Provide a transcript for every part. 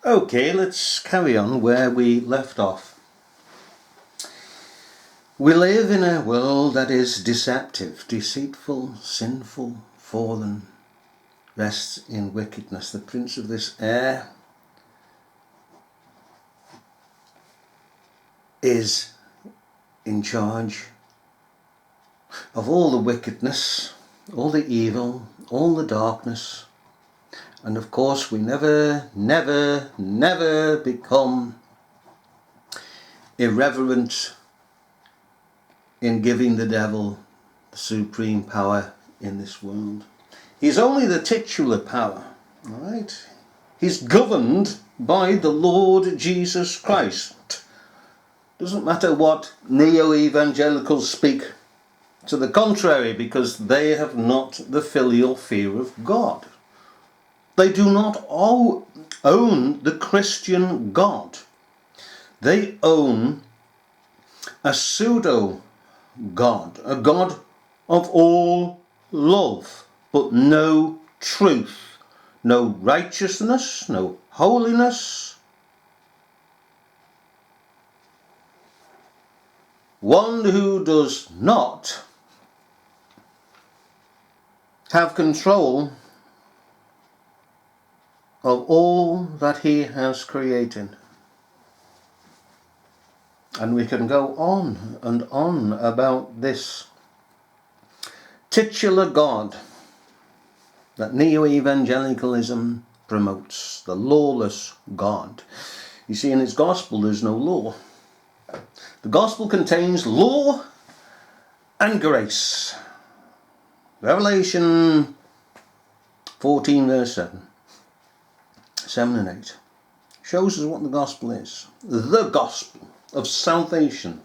Okay, let's carry on where we left off. We live in a world that is deceptive, deceitful, sinful, fallen, rests in wickedness. The prince of this air is in charge of all the wickedness, all the evil, all the darkness. And of course we never become irreverent in giving the devil the supreme power in this world. He's only the titular power, right? He's governed by the Lord Jesus Christ. Doesn't matter what neo-evangelicals speak to the contrary, because they have not the filial fear of God. They do not own the Christian God. They own a pseudo-God, a God of all love, but no truth, no righteousness, no holiness. One who does not have control of all that he has created. And we can go on and on about this titular God that neo-evangelicalism promotes, the lawless God. You see, in its gospel there's no law. The gospel contains law and grace. Revelation 14 verse 7 and 8 shows us what the gospel is. The gospel of salvation.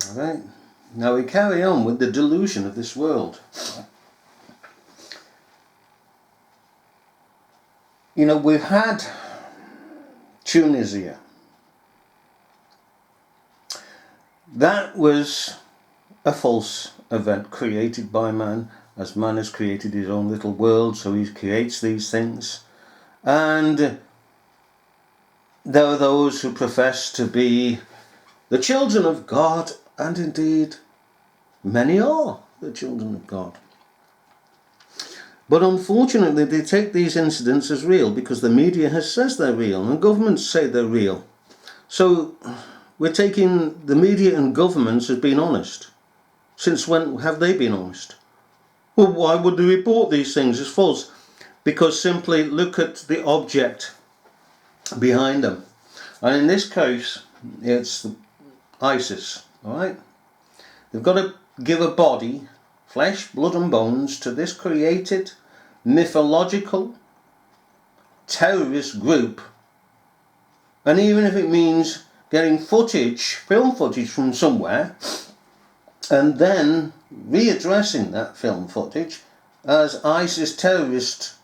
Alright, now we carry on with the delusion of this world. You know, we've had Tunisia. That was a false event created by man, as man has created his own little world, so he creates these things. And there are those who profess to be the children of God, and indeed many are the children of God. But unfortunately they take these incidents as real because the media says they're real and governments say they're real. So we're taking the media and governments as being honest. Since when have they been honest? Well, why would they report these things as false? Because simply look at the object behind them. And in this case, it's ISIS, alright? They've got to give a body, flesh, blood and bones, to this created, mythological, terrorist group. And even if it means getting footage, film footage from somewhere, and then readdressing that film footage as ISIS terrorist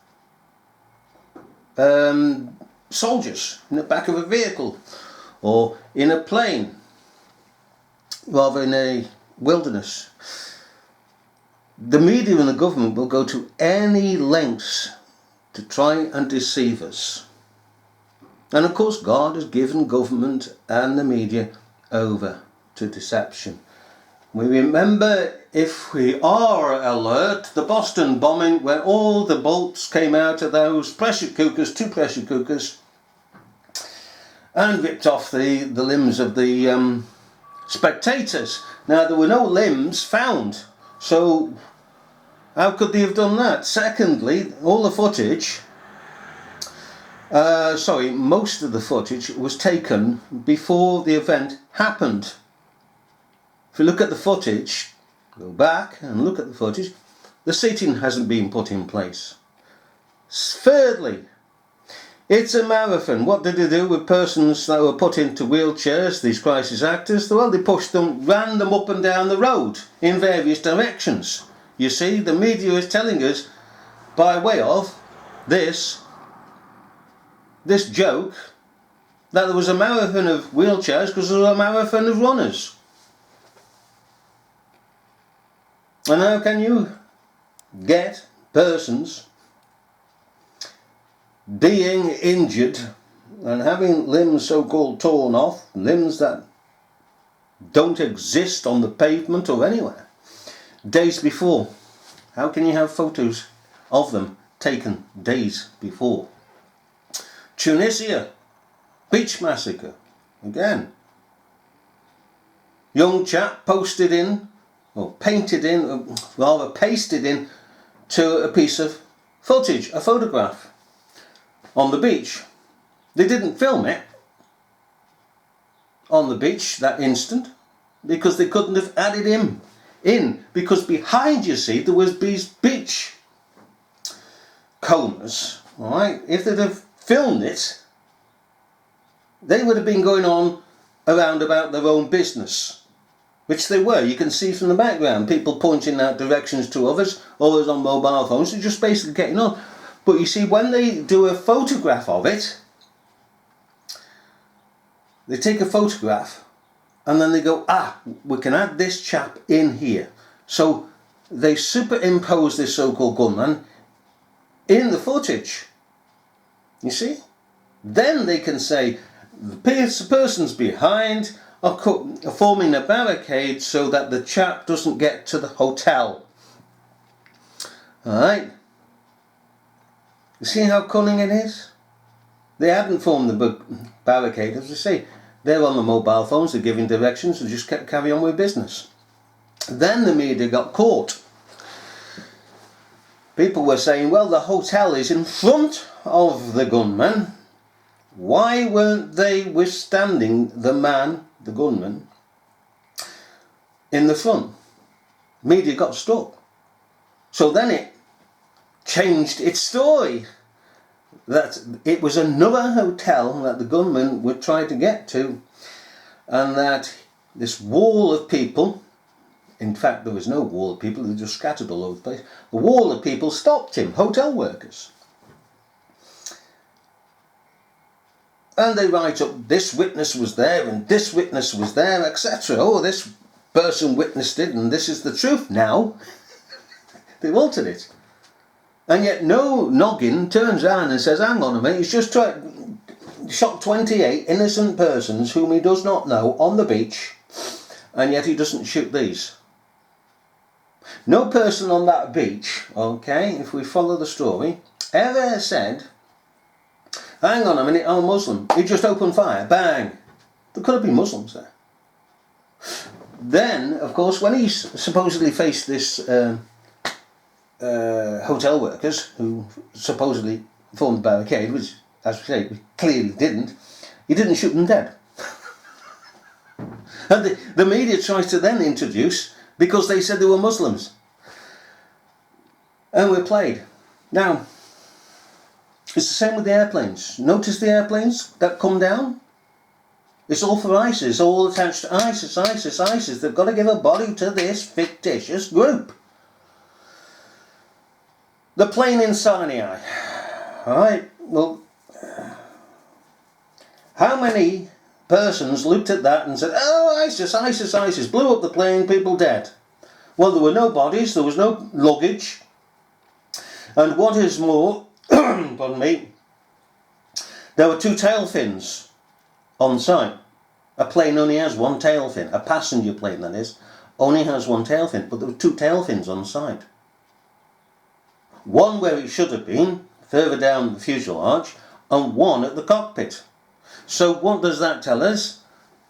soldiers in the back of a vehicle or in a plane, rather in a wilderness. The media and the government will go to any lengths to try and deceive us. And of course God has given government and the media over to deception. We remember, if we are alert, the Boston bombing, where all the bolts came out of those pressure cookers, 2 pressure cookers, and ripped off the limbs of the spectators. Now there were no limbs found, so how could they have done that? Secondly, all the footage, most of the footage was taken before the event happened. If you look at the footage, go back and look at the footage, the seating hasn't been put in place. Thirdly, it's a marathon. What did they do with persons that were put into wheelchairs, these crisis actors? Well, they pushed them, ran them up and down the road in various directions. You see, the media is telling us, by way of this joke, that there was a marathon of wheelchairs because there was a marathon of runners. And how can you get persons being injured and having limbs so-called torn off, limbs that don't exist on the pavement or anywhere, days before. How can you have photos of them taken days before? Tunisia, beach massacre, again. Young chap posted in, or painted in, rather pasted in, to a piece of footage, a photograph, on the beach. They didn't film it on the beach that instant, because they couldn't have added him in, because behind, you see, there was these beach combers. All right, if they'd have filmed it, they would have been going on around about their own business, which they were. You can see from the background, people pointing out directions to others on mobile phones. They're just basically getting on. But you see, when they do a photograph of it, they take a photograph and then they go, we can add this chap in here. So they superimpose this so-called gunman in the footage. You see? Then they can say, the persons behind are forming a barricade so that the chap doesn't get to the hotel. Alright? You see how cunning it is? They hadn't formed the barricade, as I say. They're on the mobile phones, they're giving directions, and just kept carry on with business. Then the media got caught. People were saying, well, the hotel is in front of the gunman. Why weren't they withstanding the man, the gunman, in the front? Media got stuck. So then it changed its story, that it was another hotel that the gunman would try to get to, and that this wall of people, in fact there was no wall of people, they were just scattered all over the place, the wall of people stopped him, hotel workers. And they write up, this witness was there and this witness was there, etc. Oh, this person witnessed it and this is the truth now. They've altered it. And yet no noggin turns around and says, hang on a minute, he's just shot 28 innocent persons whom he does not know on the beach, and yet he doesn't shoot these. No person on that beach, okay, if we follow the story, ever said, hang on a minute, I'm a Muslim. He just opened fire, bang. There could have been Muslims there. Then, of course, when he supposedly faced this hotel workers who supposedly formed the barricade, which, as we say, clearly didn't, he didn't shoot them dead. And the media tries to then introduce, because they said they were Muslims. And we're played. Now, it's the same with the airplanes. Notice the airplanes that come down? It's all for ISIS, all attached to ISIS, ISIS, ISIS. They've got to give a body to this fictitious group. The plane in Sinai. Alright, well, how many persons looked at that and said, oh, ISIS, ISIS, ISIS, blew up the plane, people dead. Well, there were no bodies, there was no luggage. And what is more, pardon me, there were two tail fins on site. A plane only has one tail fin, a passenger plane that is, only has one tail fin, but there were two tail fins on site. One where it should have been, further down the fuselage, and one at the cockpit. So what does that tell us?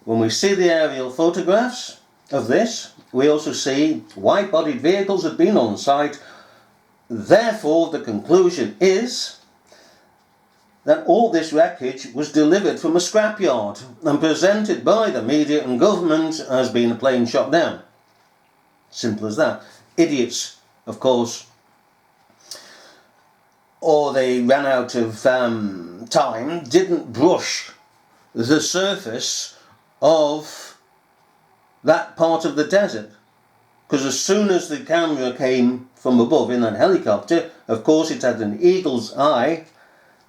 When we see the aerial photographs of this, we also see wide-bodied vehicles had been on site. Therefore, the conclusion is that all this wreckage was delivered from a scrapyard and presented by the media and government as being a plane shot down. Simple as that. Idiots, of course. Or they ran out of time, didn't brush the surface of that part of the desert. Because as soon as the camera came from above in that helicopter, of course it had an eagle's eye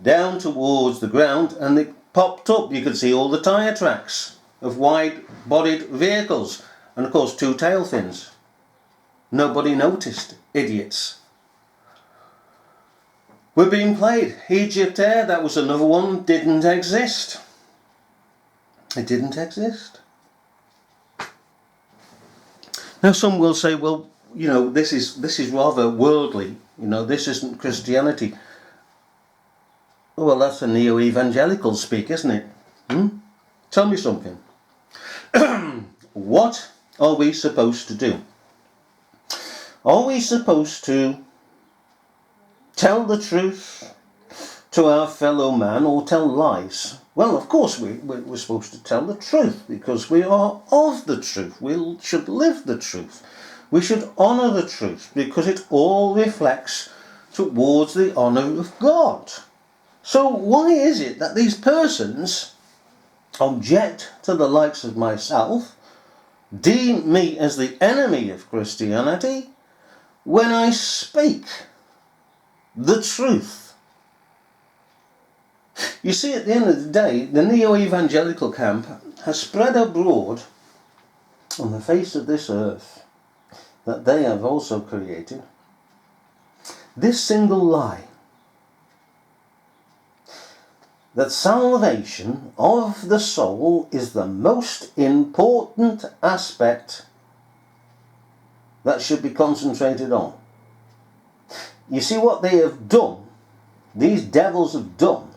down towards the ground, and it popped up. You could see all the tyre tracks of wide-bodied vehicles, and of course two tail fins. Nobody noticed, idiots. We're being played. Viciated, that was another one, didn't exist. It didn't exist. Now some will say, well, this is rather worldly. This isn't Christianity. Well, that's a neo-evangelical speak, isn't it? Tell me something. What are we supposed to do? Are we supposed to tell the truth to our fellow man or tell lies? Well, of course we're supposed to tell the truth because we are of the truth. We should live the truth. We should honour the truth because it all reflects towards the honour of God. So why is it that these persons object to the likes of myself, deem me as the enemy of Christianity, when I speak the truth? You see, at the end of the day, the neo-evangelical camp has spread abroad on the face of this earth that they have also created this single lie, that salvation of the soul is the most important aspect that should be concentrated on. You see, what they have done, these devils have done,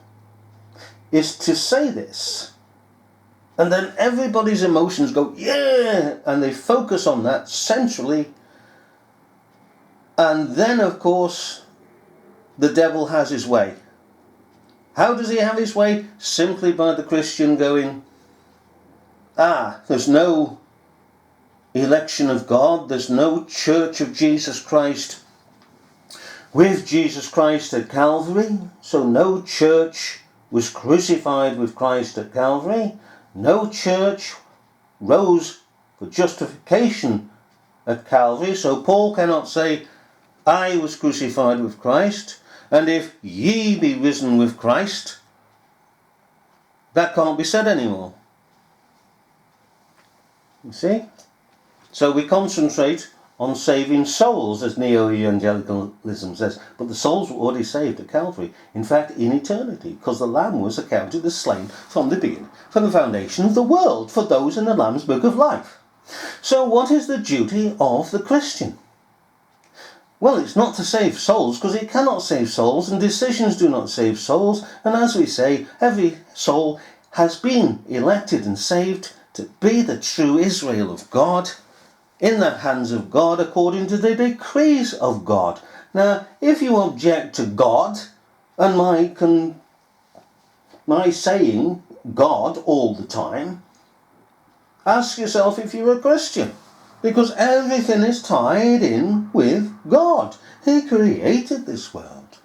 is to say this, and then everybody's emotions go, yeah, and they focus on that centrally, and then of course the devil has his way. How does he have his way? Simply by the Christian going, there's no election of God, there's no church of Jesus Christ with Jesus Christ at Calvary, so no church was crucified with Christ at Calvary, no church rose for justification at Calvary, so Paul cannot say, I was crucified with Christ, and if ye be risen with Christ, that can't be said anymore. You see? So we concentrate on saving souls, as neo-evangelicalism says, but the souls were already saved at Calvary, in fact in eternity, because the Lamb was accounted as slain from the beginning, from the foundation of the world, for those in the Lamb's book of life. So what is the duty of the Christian? Well, it's not to save souls, because it cannot save souls, and decisions do not save souls, and as we say, every soul has been elected and saved to be the true Israel of God, in the hands of God according to the decrees of God. Now, if you object to God and my saying God all the time, ask yourself if you're a Christian, because everything is tied in with God. He created this world.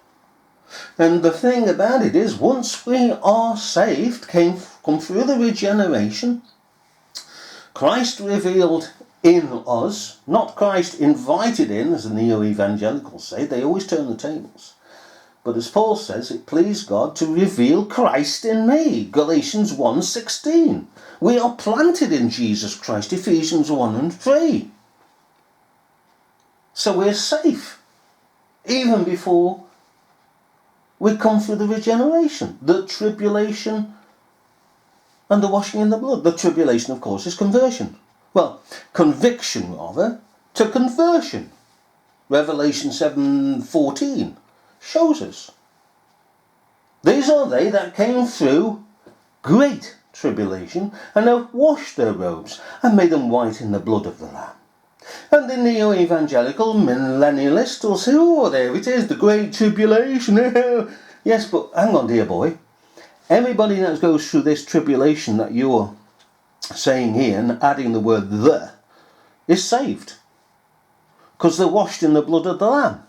And the thing about it is, once we are saved, come through the regeneration, Christ revealed in us, not Christ invited in, as the neo-evangelicals say. They always turn the tables. But as Paul says, it pleased God to reveal Christ in me, Galatians 1:16. We are planted in Jesus Christ, Ephesians 1 and 3. So we're safe, even before we come through the regeneration, the tribulation and the washing in the blood. The tribulation, of course, is conversion. Well, conviction rather, to conversion. Revelation 7:14 shows us. These are they that came through great tribulation and have washed their robes and made them white in the blood of the Lamb. And the neo-evangelical millennialist will say, oh, there it is, the great tribulation. Yes, but hang on, dear boy. Everybody that goes through this tribulation that you're saying here and adding the word the is saved, because they're washed in the blood of the Lamb.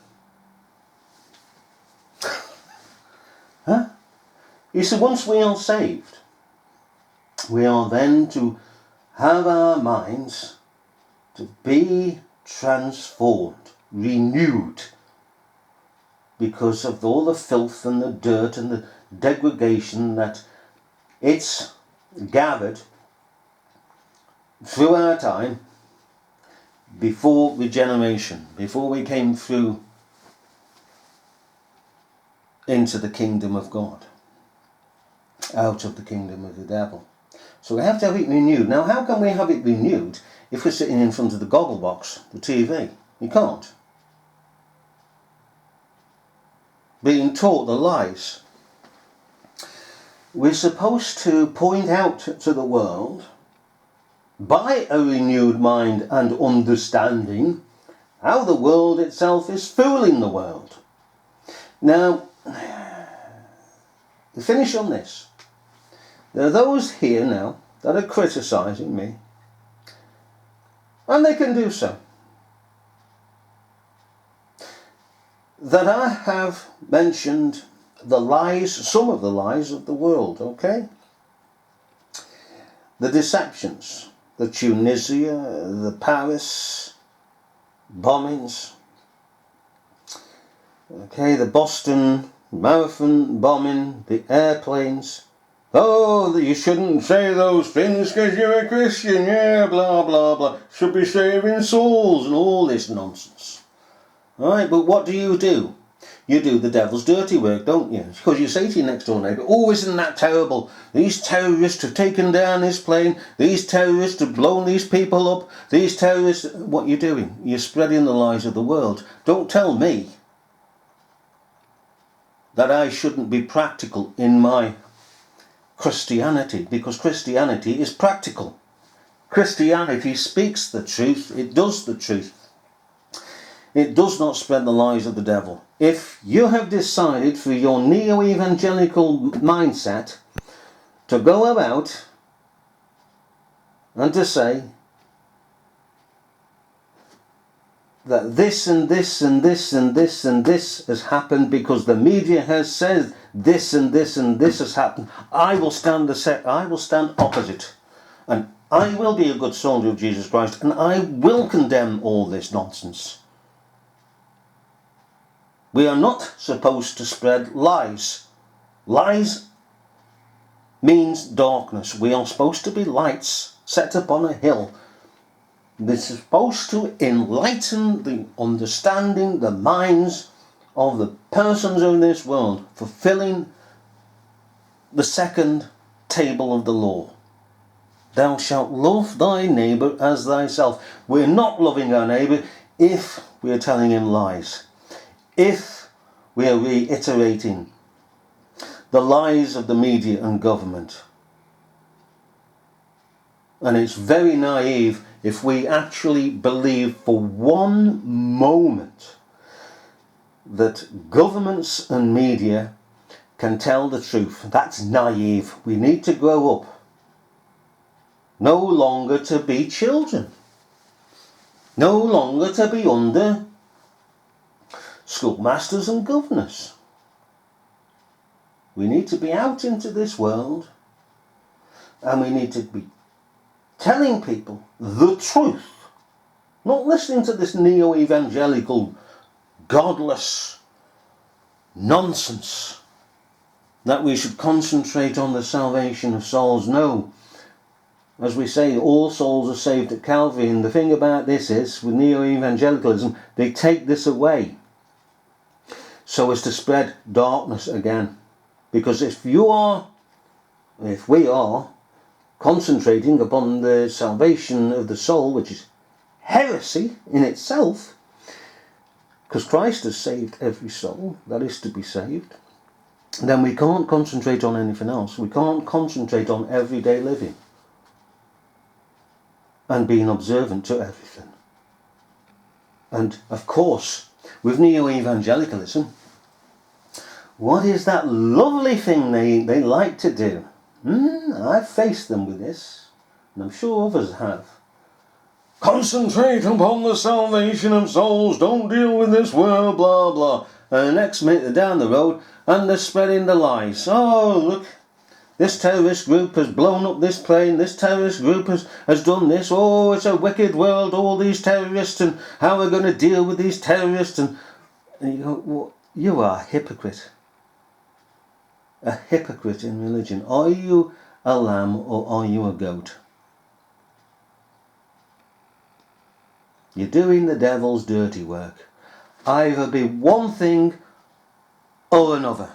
Huh? You see, once we are saved, we are then to have our minds to be transformed, renewed, because of all the filth and the dirt and the degradation that it's gathered through our time before regeneration, before we came through into the kingdom of God, out of the kingdom of the devil. So we have to have it renewed. Now, how can we have it renewed if we're sitting in front of the goggle box, the TV? You can't. Being taught the lies. We're supposed to point out to the world, by a renewed mind and understanding, how the world itself is fooling the world. Now, to finish on this, there are those here now that are criticising me, and they can do so, that I have mentioned the lies, some of the lies of the world, okay? The deceptions, the Tunisia, the Paris bombings, okay, the Boston Marathon bombing, the airplanes. Oh, you shouldn't say those things because you're a Christian, yeah, blah, blah, blah. Should be saving souls and all this nonsense. Alright, but what do? You do the devil's dirty work, don't you? Because you say to your next door neighbour, oh, isn't that terrible? These terrorists have taken down this plane. These terrorists have blown these people up. These terrorists... What you're doing? You're spreading the lies of the world. Don't tell me that I shouldn't be practical in my Christianity, because Christianity is practical. Christianity speaks the truth. It does the truth. It does not spread the lies of the devil. If you have decided through your neo-evangelical mindset to go about and to say that this and this and this and this and this has happened because the media has said this and this and this has happened, I will stand opposite, and I will be a good soldier of Jesus Christ, and I will condemn all this nonsense. We are not supposed to spread lies. Lies means darkness. We are supposed to be lights set up on a hill. This is supposed to enlighten the understanding, the minds of the persons of this world, fulfilling the second table of the law. Thou shalt love thy neighbour as thyself. We're not loving our neighbour if we are telling him lies. If we are reiterating the lies of the media and government. And it's very naive if we actually believe for one moment that governments and media can tell the truth. That's naive. We need to grow up. No longer to be children. No longer to be under schoolmasters and governors. We need to be out into this world, and we need to be telling people the truth, not listening to this neo-evangelical, godless nonsense that we should concentrate on the salvation of souls. No, as we say, all souls are saved at Calvary, and the thing about this is, with neo-evangelicalism, they take this away so as to spread darkness again. Because if we are concentrating upon the salvation of the soul, which is heresy in itself, because Christ has saved every soul that is to be saved, then we can't concentrate on anything else. We can't concentrate on everyday living and being observant to everything. And of course, with neo-evangelicalism, what is that lovely thing they like to do? I've faced them with this, and I'm sure others have. Concentrate upon the salvation of souls, don't deal with this world, blah blah. And the next minute they're down the road and they're spreading the lies. Oh, look, this terrorist group has blown up this plane, this terrorist group has done this, oh, it's a wicked world, all these terrorists, and how we're going to deal with these terrorists. And you go, well, you are a hypocrite. A hypocrite in religion. Are you a lamb or are you a goat? You're doing the devil's dirty work. Either be one thing or another.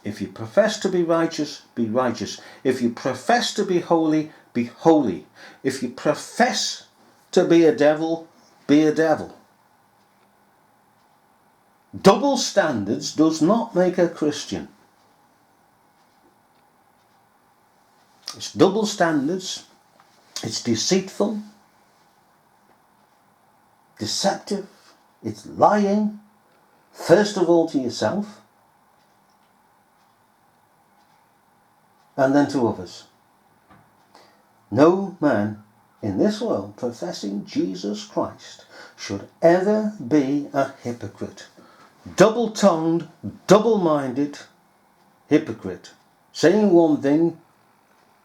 If you profess to be righteous, be righteous. If you profess to be holy, be holy. If you profess to be a devil, be a devil. Double standards does not make a Christian. It's double standards. It's deceitful, deceptive. It's lying, first of all to yourself, and then to others. No man in this world professing Jesus Christ should ever be a hypocrite. Double-tongued, double-minded hypocrite. Saying one thing,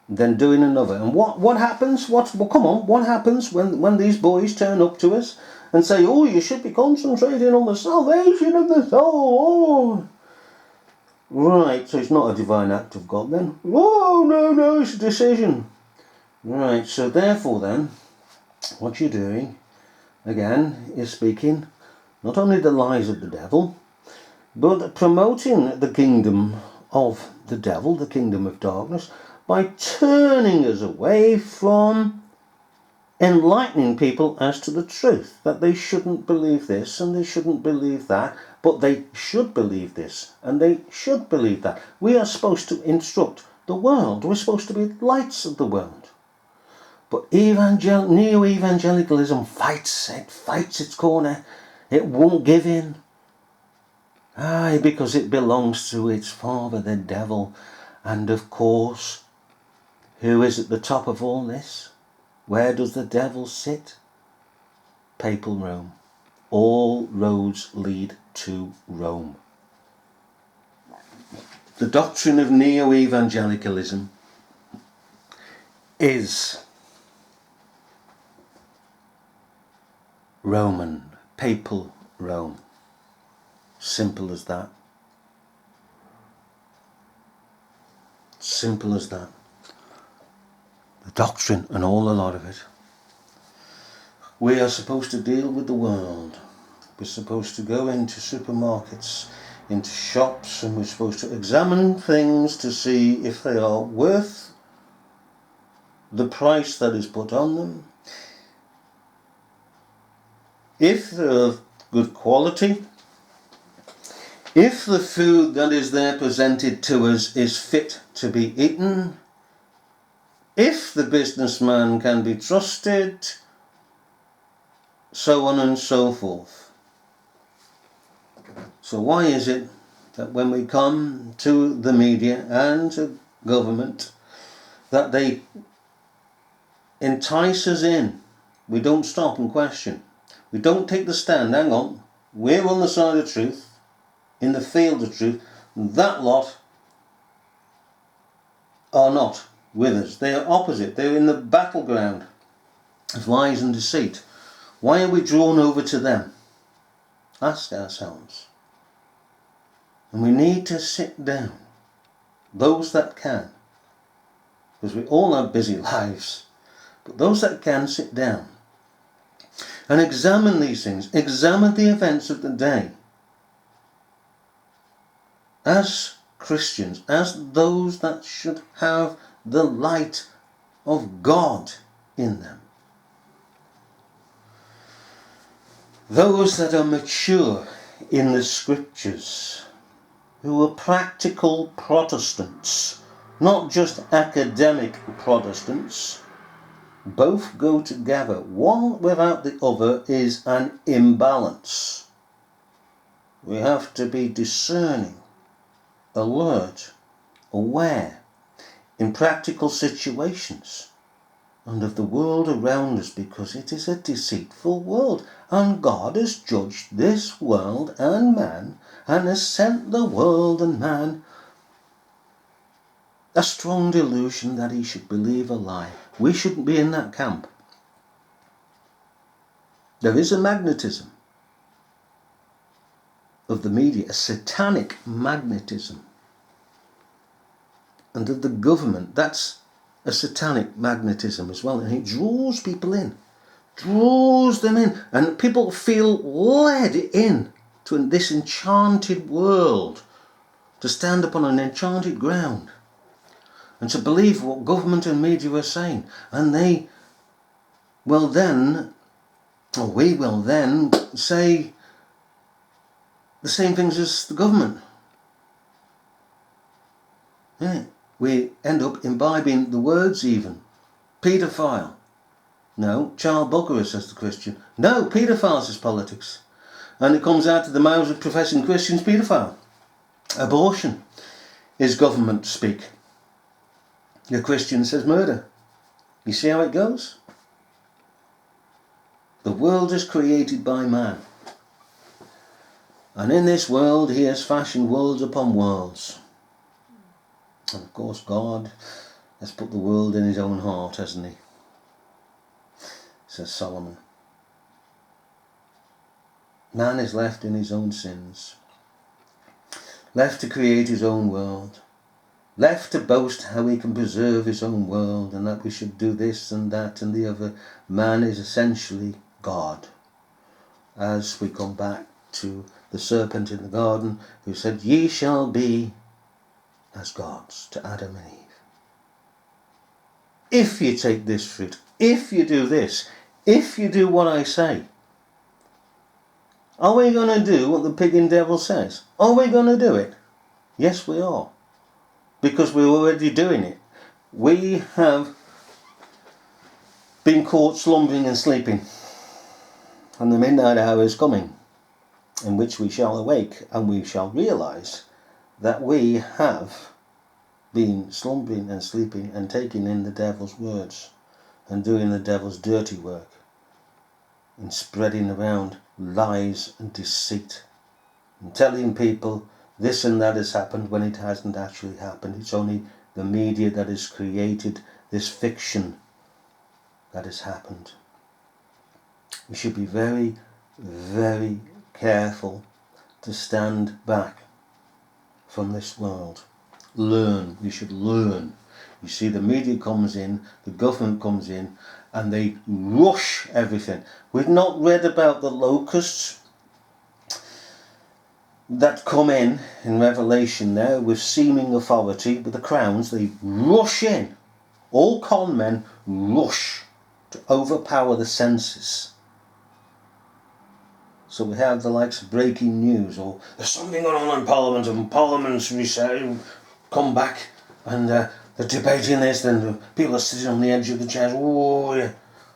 then doing another. And what happens? What happens when these boys turn up to us and say, oh, you should be concentrating on the salvation of the soul? Right, so it's not a divine act of God then. Oh, no, it's a decision. Right, so therefore then, what you're doing, again, is speaking not only the lies of the devil, but promoting the kingdom of the devil, the kingdom of darkness, by turning us away from enlightening people as to the truth, that they shouldn't believe this and they shouldn't believe that, but they should believe this and they should believe that. We are supposed to instruct the world. We're supposed to be lights of the world. But neo-evangelicalism fights its corner. It won't give in. Aye, because it belongs to its father, the devil. And of course, who is at the top of all this? Where does the devil sit? Papal Rome. All roads lead to Rome. The doctrine of neo-evangelicalism is Roman, papal Rome. Simple as that. Simple as that. The doctrine and all a lot of it. We are supposed to deal with the world. We're supposed to go into supermarkets, into shops, and we're supposed to examine things to see if they are worth the price that is put on them. If they're of good quality, if the food that is there presented to us is fit to be eaten, if the businessman can be trusted, so on and so forth. So why is it that when we come to the media and to government, that they entice us in? We don't stop and question. We don't take the stand. Hang on, we're on the side of truth, in the field of truth. That lot are not with us. They are opposite. They're in the battleground of lies and deceit. Why are we drawn over to them? Ask ourselves. And we need to sit down, those that can, because we all have busy lives, but those that can sit down and examine these things, examine the events of the day as Christians, as those that should have the light of God in them. Those that are mature in the scriptures, who are practical Protestants, not just academic Protestants. Both go together. One without the other is an imbalance. We have to be discerning, alert, aware in practical situations and of the world around us, because it is a deceitful world, and God has judged this world and man, and has sent the world and man a strong delusion that he should believe a lie. We shouldn't be in that camp. There is a magnetism of the media, a satanic magnetism, and of the government. That's a satanic magnetism as well, and it draws people in, draws them in, and people feel led in to this enchanted world, to stand upon an enchanted ground and to believe what government and media are saying. And they will then, or we will then, say the same things as the government. Yeah. We end up imbibing the words even. Paedophile. No, child buggerer, says the Christian. No, paedophiles is politics. And it comes out of the mouths of professing Christians, paedophile. Abortion is government speak. The Christian says murder. You see how it goes? The world is created by man. And in this world he has fashioned worlds upon worlds. And of course God has put the world in his own heart, hasn't he? Says Solomon. Man is left in his own sins. Left to create his own world. Left to boast how he can preserve his own world and that we should do this and that and the other. Man is essentially God. As we come back to the serpent in the garden who said, "Ye shall be as gods," to Adam and Eve. If you take this fruit, if you do this, if you do what I say, are we going to do what the pagan devil says? Are we going to do it? Yes, we are. Because we're already doing it. We have been caught slumbering and sleeping. And the midnight hour is coming, in which we shall awake and we shall realise that we have been slumbering and sleeping and taking in the devil's words and doing the devil's dirty work and spreading around lies and deceit and telling people this and that has happened when it hasn't actually happened. It's only the media that has created this fiction that has happened. We should be very, very careful to stand back from this world. Learn. We should learn. You see, the media comes in, the government comes in, and they rush everything. We've not read about the locusts that come in Revelation there with seeming authority, with the crowns. They rush in. All con men rush to overpower the senses. So we have the likes of breaking news, or there's something going on in Parliament, and Parliament's come back, and they're debating this, and people are sitting on the edge of the chairs. Oh, yeah.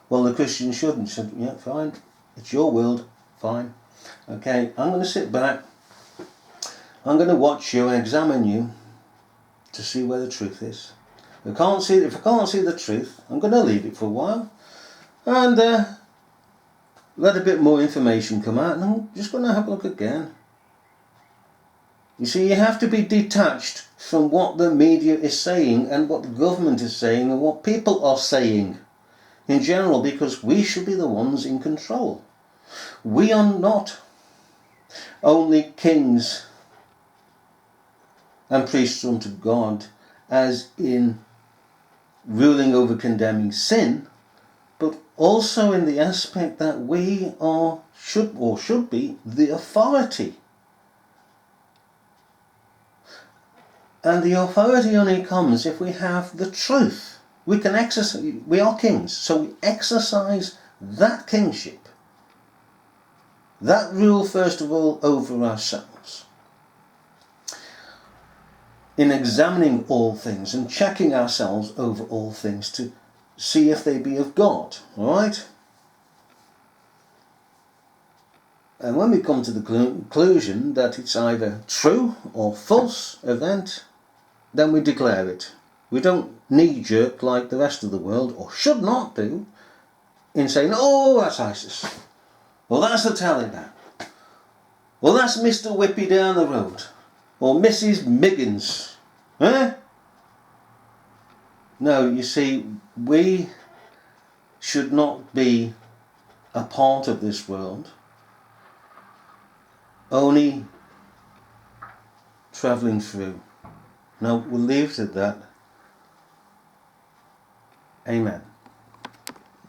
Well, the Christians shouldn't. Said, yeah, fine. It's your world. Fine. Okay, I'm going to sit back. I'm going to watch you and examine you to see where the truth is. If I can't see the truth, I'm going to leave it for a while and let a bit more information come out, and I'm just going to have a look again. You see, you have to be detached from what the media is saying and what the government is saying and what people are saying in general, because we should be the ones in control. We are not only kings and priests unto God, as in ruling over condemning sin, but also in the aspect that we should be the authority. And the authority only comes if we have the truth. We can exercise. We are kings, so we exercise that kingship, that rule first of all over ourselves, in examining all things and checking ourselves over all things to see if they be of God. All right. And when we come to the conclusion that it's either true or false event, then we declare it. We don't knee-jerk like the rest of the world, or should not do, in saying, oh, that's ISIS. Well, that's the Taliban. Well, that's Mr. Whippy down the road. Or Mrs. Miggins. Eh? No, you see, we should not be a part of this world, only travelling through. Now, we'll leave it at that. Amen.